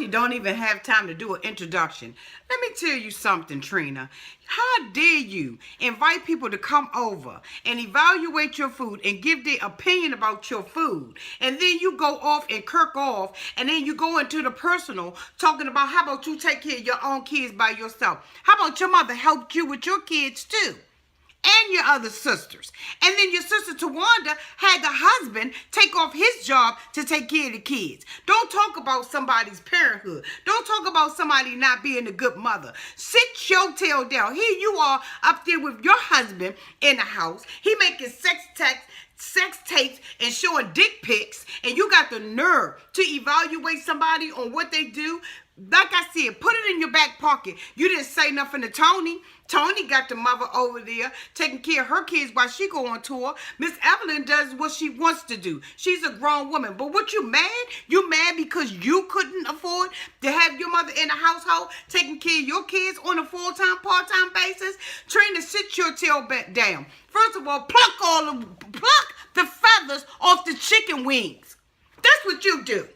Traci don't even have time to do an introduction. Let me tell you something, Trina. How dare you invite people to come over and evaluate your food and give their opinion about your food, and then you go off and kirk off, and then you go into the personal talking about how about you take care of your own kids by yourself? How about your mother helped you with your kids too? And your other sisters. And then your sister Tawanda had the husband take off his job to take care of the kids. Don't talk about somebody's parenthood. Don't talk about somebody not being a good mother. Sit your tail down. Here you are up there with your husband in the house. He making sex tapes and showing dick pics, and you got the nerve to evaluate somebody on what they do. Like I said, put it in your back pocket. You didn't say nothing to Toni. Toni got the mother over there taking care of her kids while she go on tour. Miss Evelyn does what she wants to do. She's a grown woman. But what, you mad? You mad because you couldn't afford to have your mother in the household taking care of your kids on a full-time, part-time basis? Trina, sit your tail back down. First of all, pluck the feathers off the chicken wings. That's what you do.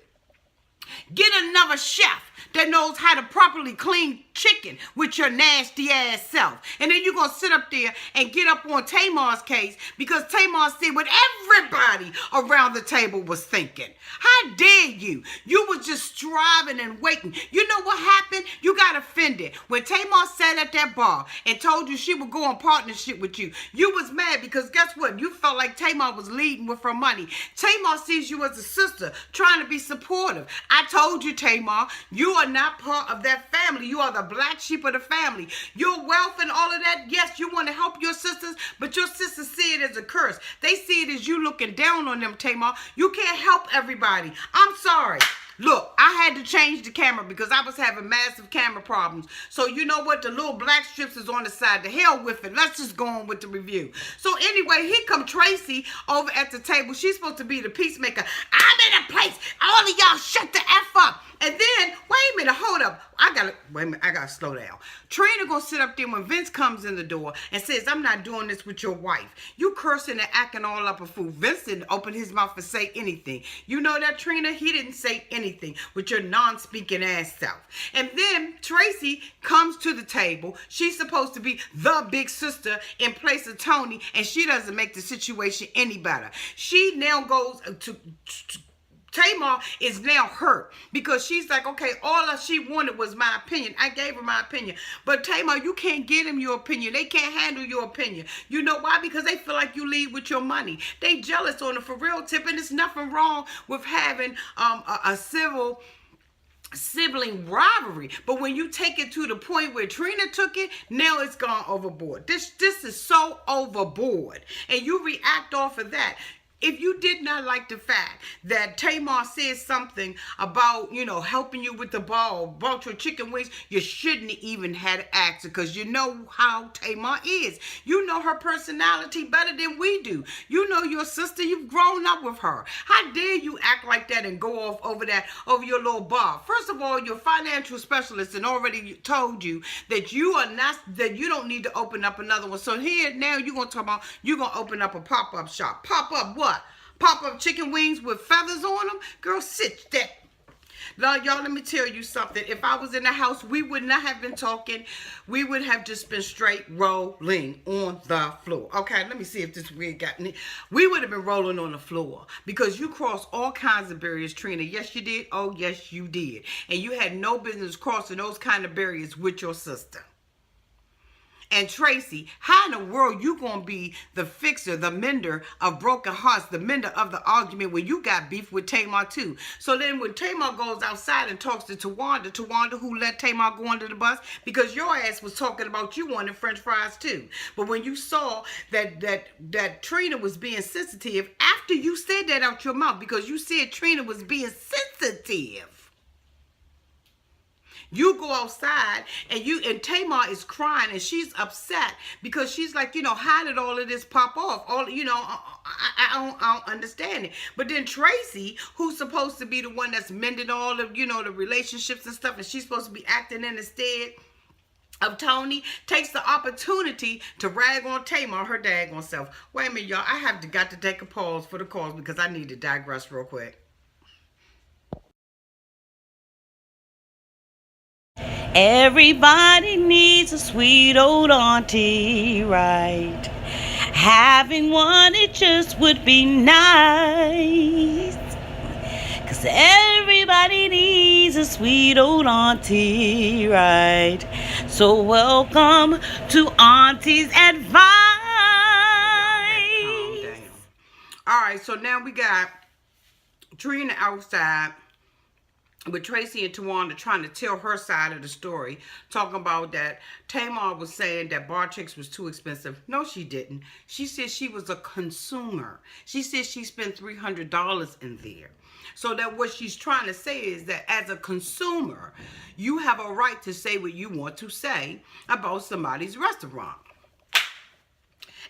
Get another chef that knows how to properly clean chicken with your nasty ass self. And then you're going to sit up there and get up on Tamar's case because Tamar said what everybody around the table was thinking. How dare you? You was just striving and waiting. You know what happened? You got offended. When Tamar sat at that bar and told you she would go in partnership with you, you was mad because guess what? You felt like Tamar was leading with her money. Tamar sees you as a sister trying to be supportive. I told you, Tamar, you are not part of that family. You are the black sheep of the family. Your wealth and all of that, yes, you want to help your sisters, but your sisters see it as a curse. They see it as you looking down on them, Tamar. You can't help everybody. I'm sorry. Look, I had to change the camera because I was having massive camera problems. So you know what? The little black strips is on the side. The hell with it. Let's just go on with the review. So anyway, here come Traci over at the table. She's supposed to be the peacemaker. I'm in a place. All of y'all shut the F up. And then, wait a minute, hold up. I gotta slow down. Trina gonna sit up there when Vince comes in the door and says, I'm not doing this with your wife. You cursing and acting all up a fool. Vince didn't open his mouth and say anything. You know that, Trina? He didn't say anything with your non-speaking ass self. And then Traci comes to the table. She's supposed to be the big sister in place of Toni, and she doesn't make the situation any better. She now goes to Tamar is now hurt because she's like, okay, all she wanted was my opinion. I gave her my opinion. But Tamar, you can't give them your opinion. They can't handle your opinion. You know why? Because they feel like you lead with your money. They jealous on it for real tip, and there's nothing wrong with having a sibling rivalry. But when you take it to the point where Trina took it, now it's gone overboard. This is so overboard. And you react off of that. If you did not like the fact that Tamar said something about, you know, helping you with the ball, about your chicken wings, you shouldn't even have asked her because you know how Tamar is. You know her personality better than we do. You know your sister. You've grown up with her. How dare you act like that and go off over your little bar? First of all, your financial specialist and already told you that you don't need to open up another one. So here now you're going to talk about you're going to open up a pop-up shop. Pop-up what? Pop-up chicken wings with feathers on them? Girl, sit there. Now, y'all, let me tell you something. If I was in the house, we would not have been talking. We would have just been straight rolling on the floor. Okay, let me see if this weird got me. We would have been rolling on the floor because you crossed all kinds of barriers, Trina. Yes, you did. Oh, yes, you did. And you had no business crossing those kind of barriers with your sister. And Traci, how in the world you gonna be the fixer, the mender of broken hearts, the mender of the argument when you got beef with Tamar too? So then when Tamar goes outside and talks to Tawanda who let Tamar go under the bus because your ass was talking about you wanting French fries too. But when you saw that Trina was being sensitive, after you said that out your mouth, because you said Trina was being sensitive, you go outside and Tamar is crying and she's upset because she's like, you know, how did all of this pop off? I don't understand it. But then Traci, who's supposed to be the one that's mending all of, you know, the relationships and stuff, and she's supposed to be acting in the stead of Toni, takes the opportunity to rag on Tamar, her daggone self. Wait a minute, y'all. I got to take a pause for the cause because I need to digress real quick. Everybody needs a sweet old auntie, right? Having one, it just would be nice. 'Cause everybody needs a sweet old auntie, right? So welcome to Auntie's Advice. Calm down. All right, so now we got Trina outside with Traci and Tawanda trying to tell her side of the story, talking about that Tamar was saying that bar chicks was too expensive. No, she didn't. She said she was a consumer. She said she spent $300 in there. So that what she's trying to say is that as a consumer, you have a right to say what you want to say about somebody's restaurant.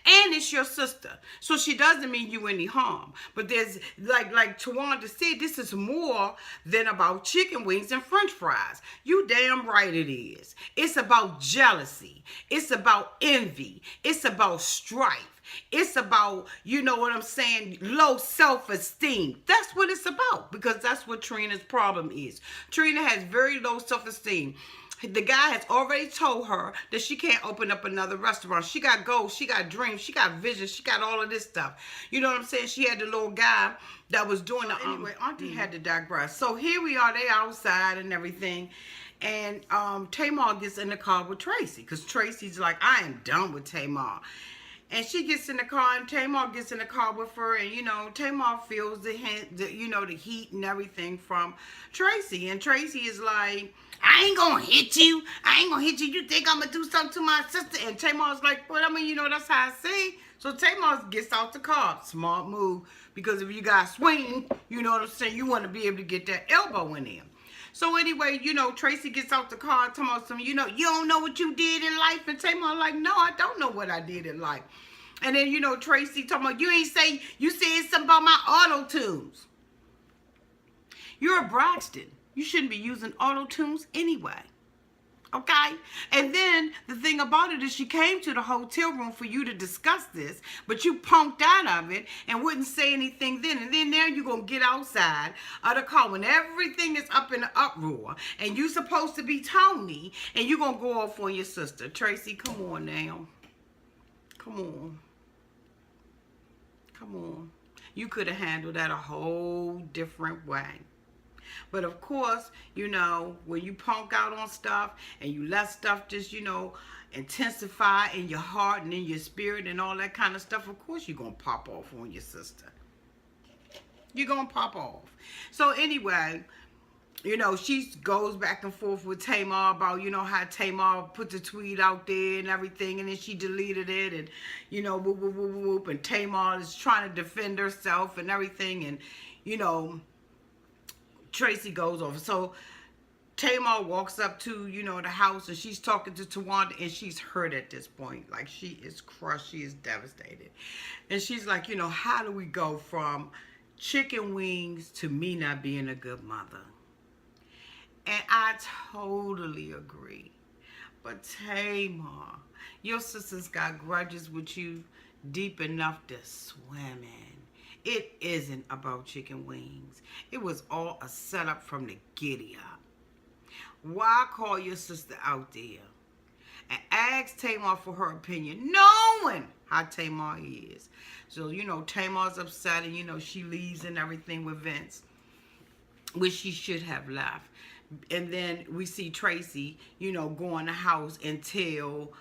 And it's your sister. So she doesn't mean you any harm. But there's, like Tawanda said, this is more than about chicken wings and french fries. You damn right it is. It's about jealousy. It's about envy. It's about strife. It's about, you know what I'm saying, low self-esteem. That's what it's about, because that's what Trina's problem is. Trina has very low self-esteem. The guy has already told her that she can't open up another restaurant. She got goals, she got dreams, she got visions, she got all of this stuff. You know what I'm saying? She had the little guy that was doing the... Anyway, Auntie had to digress. So here we are, they outside and everything. And Tamar gets in the car with Traci, because Traci's like, I am done with Tamar. And she gets in the car, and Tamar gets in the car with her, and, you know, Tamar feels the heat and everything from Traci. And Traci is like, I ain't gonna hit you. I ain't gonna hit you. You think I'm gonna do something to my sister? And Tamar's like, well, I mean, you know, that's how I say. So Tamar gets out the car. Smart move, because if you got swing, you know what I'm saying, you want to be able to get that elbow in there. So anyway, you know, Traci gets out the car and talking about some, you know, you don't know what you did in life. And Tamar like, no, I don't know what I did in life. And then, you know, Traci talking about, you ain't say, you said something about my auto tunes. You're a Braxton. You shouldn't be using auto tunes anyway. Okay? And then the thing about it is she came to the hotel room for you to discuss this, but you punked out of it and wouldn't say anything then. And then now you're going to get outside of the car when everything is up in the uproar and you supposed to be Toni, and you're going to go off on your sister. Traci, come on now. Come on. Come on. You could have handled that a whole different way. But of course, you know, when you punk out on stuff and you let stuff just, you know, intensify in your heart and in your spirit and all that kind of stuff, of course you're going to pop off on your sister. You're going to pop off. So anyway, you know, she goes back and forth with Tamar about, you know, how Tamar put the tweet out there and everything, and then she deleted it, and, you know, whoop, whoop, whoop, whoop, and Tamar is trying to defend herself and everything, and, you know, Traci goes over. So Tamar walks up to, you know, the house, and she's talking to Tawanda, and she's hurt at this point. Like, she is crushed. She is devastated. And she's like, you know, how do we go from chicken wings to me not being a good mother? And I totally agree. But Tamar, your sister's got grudges with you deep enough to swim in. It isn't about chicken wings. It was all a setup from the giddy up. Why call your sister out there and ask Tamar for her opinion, knowing how Tamar is? So, you know, Tamar's upset, and, you know, she leaves and everything with Vince, which she should have left. And then we see Traci, you know, go in the house and tell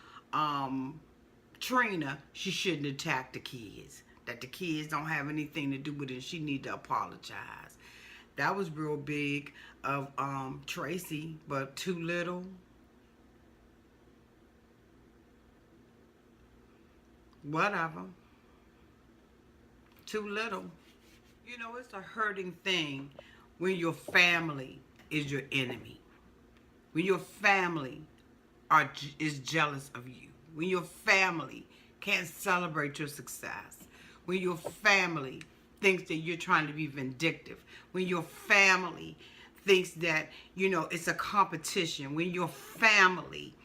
Trina she shouldn't attack the kids, that the kids don't have anything to do with it. She need to apologize. That was real big of Traci, but too little. Whatever. Too little. You know, it's a hurting thing when your family is your enemy. When your family is jealous of you. When your family can't celebrate your success. When your family thinks that you're trying to be vindictive. When your family thinks that, you know, it's a competition. When your family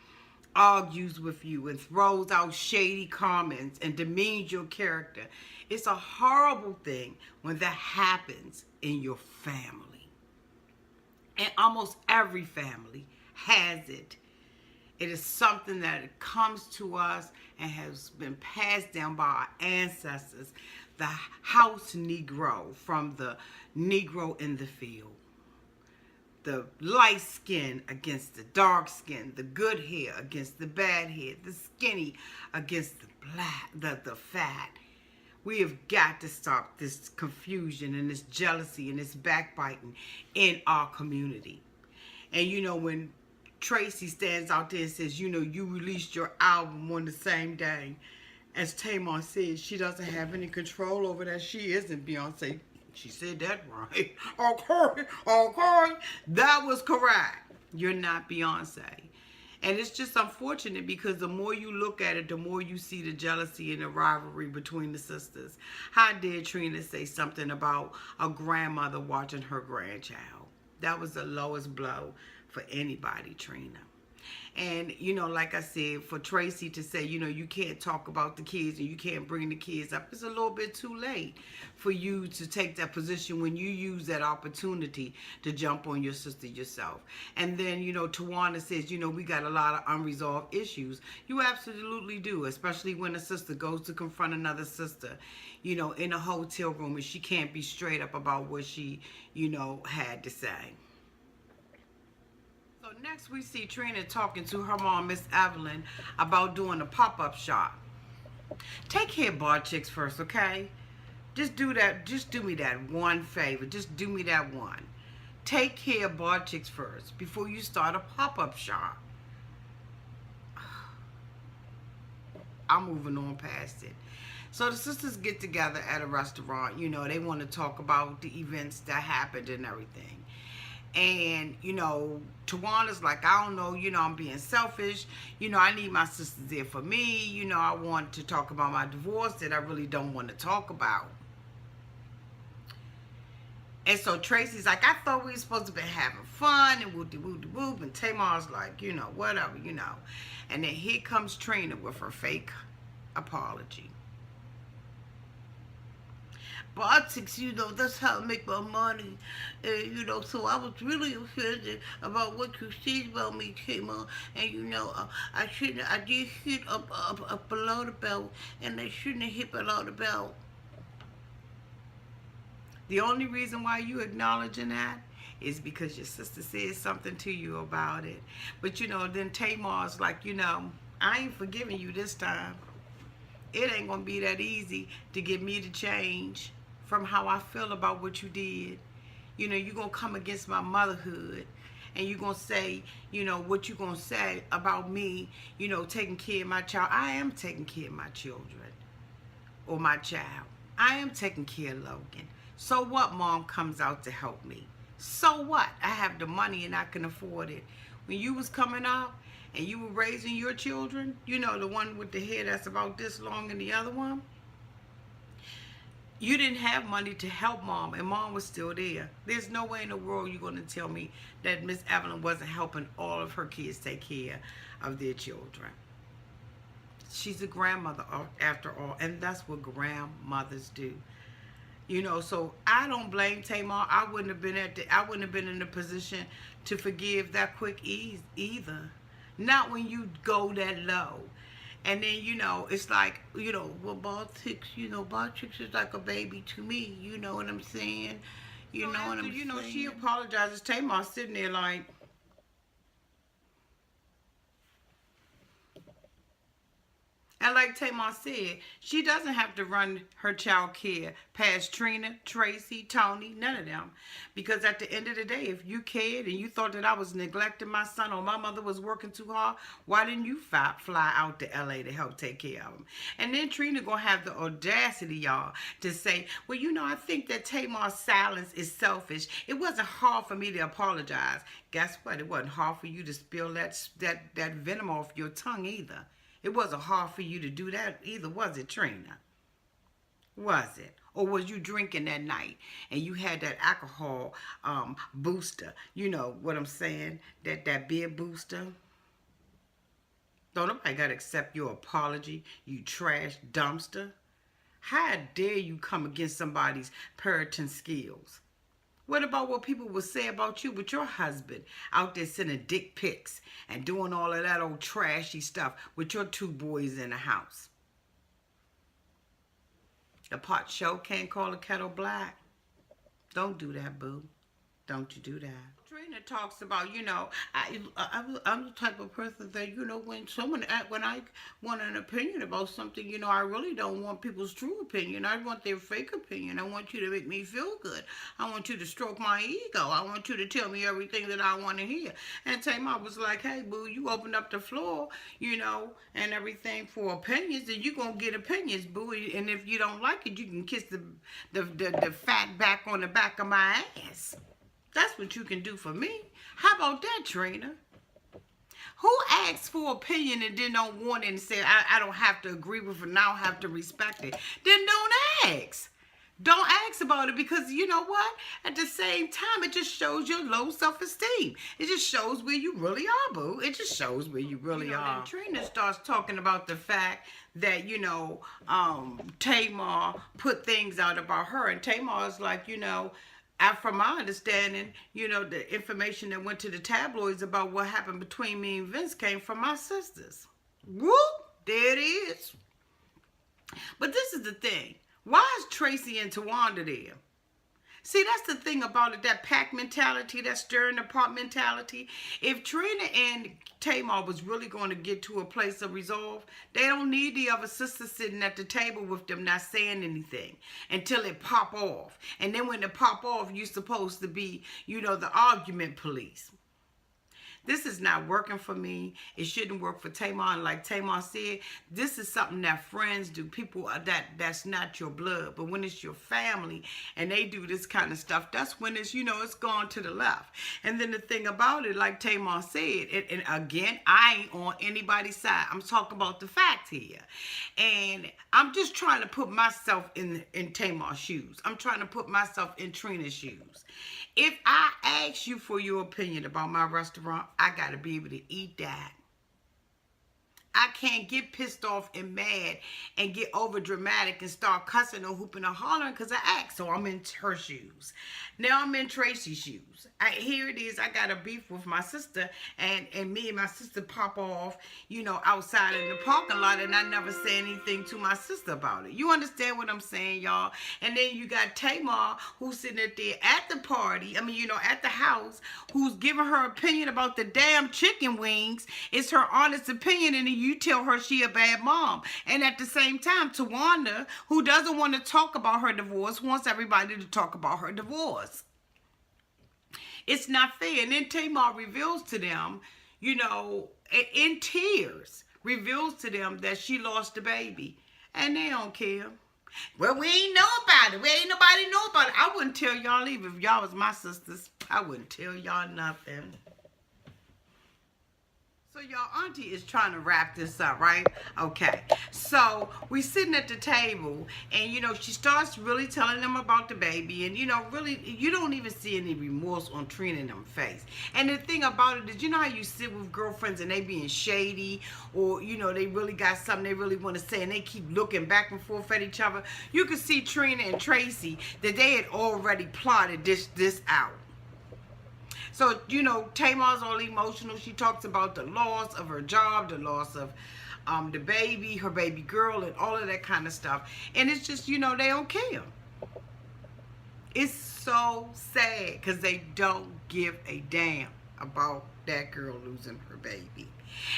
argues with you and throws out shady comments and demeans your character. It's a horrible thing when that happens in your family. And almost every family has it. It is something that comes to us and has been passed down by our ancestors. The house Negro, from the Negro in the field. The light skin against the dark skin, the good hair against the bad hair, the skinny against the black, the fat. We have got to stop this confusion and this jealousy and this backbiting in our community. And you know, when Traci stands out there and says, you know, you released your album on the same day, as Tamar said, she doesn't have any control over that. She isn't Beyonce. She said that right. Okay. That was correct. You're not Beyonce. And it's just unfortunate because the more you look at it, the more you see the jealousy and the rivalry between the sisters. How dare Trina say something about a grandmother watching her grandchild? That was the lowest blow for anybody, Trina. And, you know, like I said, for Traci to say, you know, you can't talk about the kids and you can't bring the kids up, it's a little bit too late for you to take that position when you use that opportunity to jump on your sister yourself. And then, you know, Tawana says, you know, we got a lot of unresolved issues. You absolutely do, especially when a sister goes to confront another sister, you know, in a hotel room and she can't be straight up about what she, you know, had to say. So next we see Trina talking to her mom, Miss Evelyn, about doing a pop-up shop. Take care of bar chicks first, okay? Just do that. Just do me that one favor. Just do me that one. Take care of bar chicks first before you start a pop-up shop. I'm moving on past it. So the sisters get together at a restaurant. You know, they want to talk about the events that happened and everything. And, you know, Tawana's like, I don't know, you know, I'm being selfish. You know, I need my sisters there for me. You know, I want to talk about my divorce that I really don't want to talk about. And so Traci's like, I thought we were supposed to be having fun and whoop-de-whoop-de-whoop. And Tamar's like, you know, whatever, you know. And then here comes Trina with her fake apology. Politics, you know, that's how I make my money. You know, so I was really offended about what you said about me, Tamar. And, you know, I did hit up below the belt, and I shouldn't have hit below the belt. The only reason why you acknowledging that is because your sister said something to you about it. But, you know, then Tamar's like, you know, I ain't forgiving you this time. It ain't going to be that easy to get me to change from how I feel about what you did. You know, you're going to come against my motherhood. And you're going to say, you know, what you're going to say about me, you know, taking care of my child. I am taking care of my children. Or my child. I am taking care of Logan. So what, Mom comes out to help me? So what? I have the money and I can afford it. When you was coming up and you were raising your children, you know, the one with the hair that's about this long and the other one, you didn't have money to help Mom, and Mom was still there. There's no way in the world you're going to tell me that Miss Evelyn wasn't helping all of her kids take care of their children. She's a grandmother after all, and that's what grandmothers do. You know, so I don't blame Tamar. I wouldn't have been in the position to forgive that quick either. Not when you go that low. And then, you know, it's like, you know, well, politics, you know, politics is like a baby to me. You know what I'm saying? You know what I'm saying? You know, she apologizes. Tamar's sitting there like, and like Tamar said, she doesn't have to run her child care past Trina, Traci, Toni, none of them. Because at the end of the day, if you cared and you thought that I was neglecting my son or my mother was working too hard, why didn't you fly out to LA to help take care of him? And then Trina gonna have the audacity, y'all, to say, well, you know, I think that Tamar's silence is selfish. It wasn't hard for me to apologize. Guess what? It wasn't hard for you to spill that venom off your tongue either. It wasn't hard for you to do that either, was it, Trina? Was it? Or was you drinking that night and you had that alcohol booster? You know what I'm saying? That beer booster? Don't nobody got to accept your apology, you trash dumpster. How dare you come against somebody's parenting skills? What about what people will say about you with your husband out there sending dick pics and doing all of that old trashy stuff with your 2 boys in the house? The pot show can't call a kettle black. Don't do that, boo. Don't you do that. Trina talks about, I'm the type of person that, when I want an opinion about something, I really don't want people's true opinion. I want their fake opinion. I want you to make me feel good. I want you to stroke my ego. I want you to tell me everything that I want to hear. And Tamar was like, hey, boo, you opened up the floor, and everything for opinions, and you're going to get opinions, boo. And if you don't like it, you can kiss the fat back on the back of my ass. That's what you can do for me. How about that, Trina? Who asks for opinion and then don't want it and say, I don't have to agree with it and I don't have to respect it? Then don't ask. Don't ask about it, because you know what? At the same time, it just shows your low self-esteem. It just shows where you really are, boo. It just shows where you really are. Then Trina starts talking about the fact that, Tamar put things out about her. And Tamar is like, from my understanding, the information that went to the tabloids about what happened between me and Vince came from my sisters. Whoop, there it is. But this is the thing. Why is Traci and Tawanda there? See, that's the thing about it, that pack mentality, that stirring the pot mentality. If Trina and Tamar was really going to get to a place of resolve, they don't need the other sister sitting at the table with them not saying anything until it pop off. And then when it pop off, you're supposed to be, the argument police. This is not working for me. It shouldn't work for Tamar. And like Tamar said, this is something that friends do. People that's not your blood. But when it's your family and they do this kind of stuff, that's when it's, it's gone to the left. And then the thing about it, like Tamar said, and again, I ain't on anybody's side. I'm talking about the fact here. And I'm just trying to put myself in Tamar's shoes. I'm trying to put myself in Trina's shoes. If I ask you for your opinion about my restaurant, I got to be able to eat that. I can't get pissed off and mad and get over dramatic and start cussing or hooping or hollering because I asked. So I'm in her shoes. Now I'm in Traci's shoes. Here it is. I got a beef with my sister, and me and my sister pop off, outside in the parking lot, and I never say anything to my sister about it. You understand what I'm saying, y'all? And then you got Tamar, who's sitting there at the party, at the house, who's giving her opinion about the damn chicken wings. It's her honest opinion, and you tell her she a bad mom. And at the same time, Tawanda, who doesn't want to talk about her divorce, wants everybody to talk about her divorce. It's not fair. And then Tamar reveals to them, in tears, reveals to them that she lost the baby. And they don't care. Well, we ain't know about it. We ain't nobody know about it. I wouldn't tell y'all either. If y'all was my sisters, I wouldn't tell y'all nothing. So y'all auntie is trying to wrap this up, right? Okay. So we sitting at the table and, she starts really telling them about the baby. And, really, you don't even see any remorse on Trina and them face. And the thing about it is, how you sit with girlfriends and they being shady or, they really got something they really want to say and they keep looking back and forth at each other. You can see Trina and Traci that they had already plotted this out. So, Tamar's all emotional. She talks about the loss of her job, the loss of the baby, her baby girl, and all of that kind of stuff. And it's just, they don't care. It's so sad because they don't give a damn about that girl losing her baby.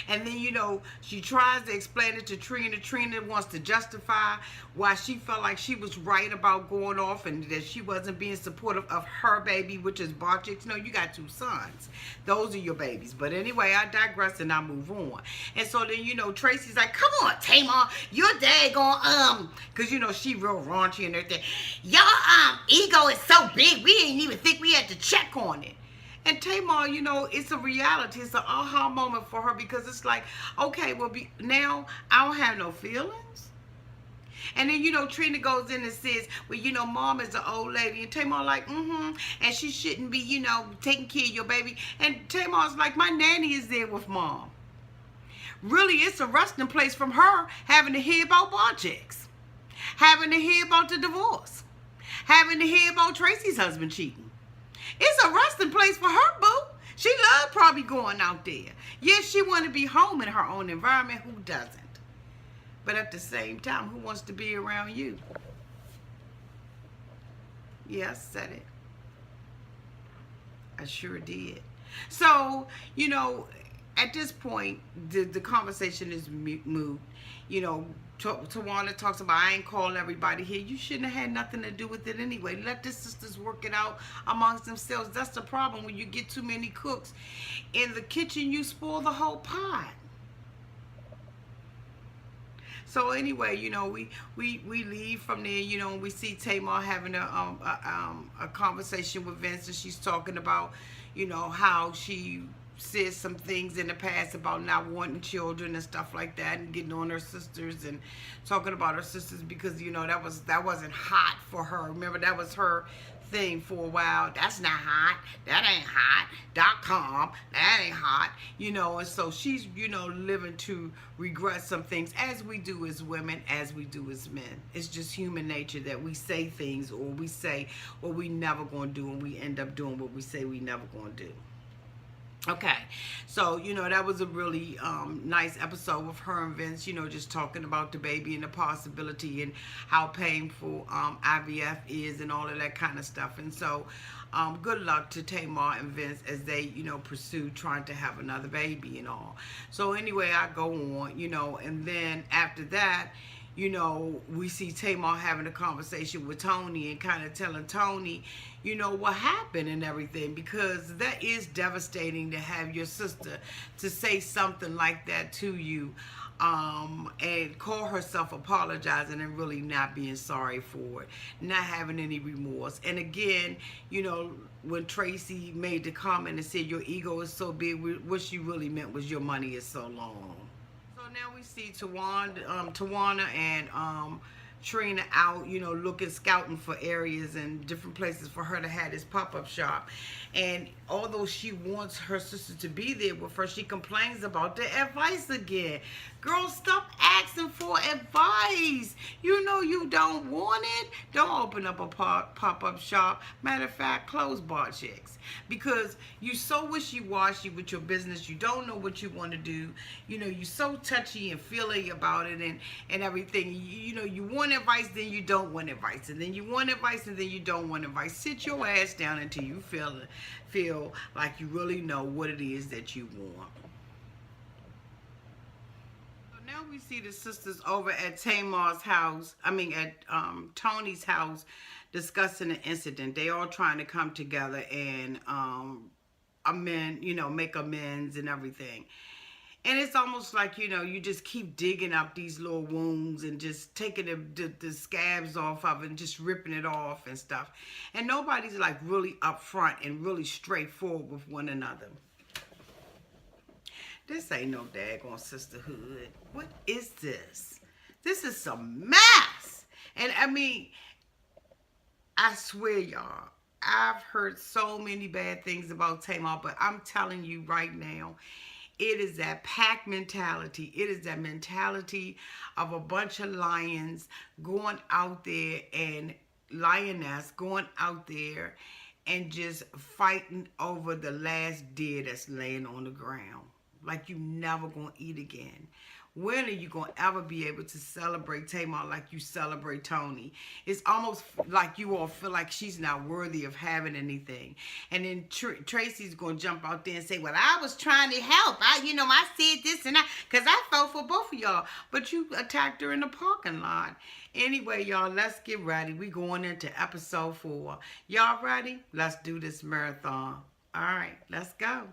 And then, she tries to explain it to Trina. Trina wants to justify why she felt like she was right about going off and that she wasn't being supportive of her baby, which is Barchicks. No, you got 2 sons. Those are your babies. But anyway, I digress and I move on. And so then, Traci's like, come on, Tamar, your dad going, because, she real raunchy and everything. Your ego is so big, we didn't even think we had to check on it. And Tamar, it's a reality. It's an aha moment for her because it's like, okay, well, now I don't have no feelings. And then, Trina goes in and says, well, mom is an old lady. And Tamar like, and she shouldn't be, taking care of your baby. And Tamar's like, my nanny is there with mom. Really, it's a resting place from her having to hear about Barchicks, having to hear about the divorce, having to hear about Traci's husband cheating. It's a resting place for her, boo. She loved probably going out there. Yes, she want to be home in her own environment. Who doesn't? But at the same time, who wants to be around you? Yeah, I said it. I sure did. So, at this point, the conversation is moot. Tawana talks about, I ain't call everybody here. You shouldn't have had nothing to do with it anyway. Let the sisters work it out amongst themselves. That's the problem. When you get too many cooks in the kitchen, you spoil the whole pot. So anyway, we leave from there, and we see Tamar having a conversation with Vince, and she's talking about, how she said some things in the past about not wanting children and stuff like that, and getting on her sisters and talking about her sisters because that wasn't hot for her. Remember, that was her thing for a while. That's not hot. That ain't hot. .com. That ain't hot. And so she's living to regret some things, as we do as women, as we do as men. It's just human nature that we say things, or we say what we never gonna do, and we end up doing what we say we never gonna do. Okay, so that was a really nice episode with her and Vince, just talking about the baby and the possibility and how painful IVF is and all of that kind of stuff. And so good luck to Tamar and Vince as they pursue trying to have another baby and all. So anyway, I go on, and then after that, we see Tamar having a conversation with Toni and kind of telling Toni, what happened and everything, because that is devastating to have your sister to say something like that to you, and call herself apologizing and really not being sorry for it, not having any remorse. And again, when Traci made the comment and said your ego is so big, what she really meant was your money is so long. So now we see Tawana and Trina out, looking, scouting for areas and different places for her to have this pop-up shop. And although she wants her sister to be there with her, she complains about the advice again. Girl, stop asking for advice. You don't want it. Don't open up a pop-up shop. Matter of fact, close bar chicks. Because you so wishy-washy with your business. You don't know what you want to do. You so touchy and feely about it and everything. You want advice, then you don't want advice. And then you want advice, and then you don't want advice. Sit your ass down until you feel like you really know what it is that you want. So now we see the sisters over at Tamar's house, at Toni's house, discussing the incident. They all trying to come together and make amends and everything. And it's almost like, you just keep digging up these little wounds and just taking the scabs off of it and just ripping it off and stuff. And nobody's like really upfront and really straightforward with one another. This ain't no daggone sisterhood. What is this? This is some mess. And I swear, y'all, I've heard so many bad things about Tamar, but I'm telling you right now, it is that pack mentality. It is that mentality of a bunch of lions going out there and lioness going out there and just fighting over the last deer that's laying on the ground. Like you never gonna eat again. When are you going to ever be able to celebrate Tamar like you celebrate Toni? It's almost like you all feel like she's not worthy of having anything. And then Traci's going to jump out there and say, well, I was trying to help. I said this and that because I felt for both of y'all. But you attacked her in the parking lot. Anyway, y'all, let's get ready. We going into episode 4. Y'all ready? Let's do this marathon. All right, let's go.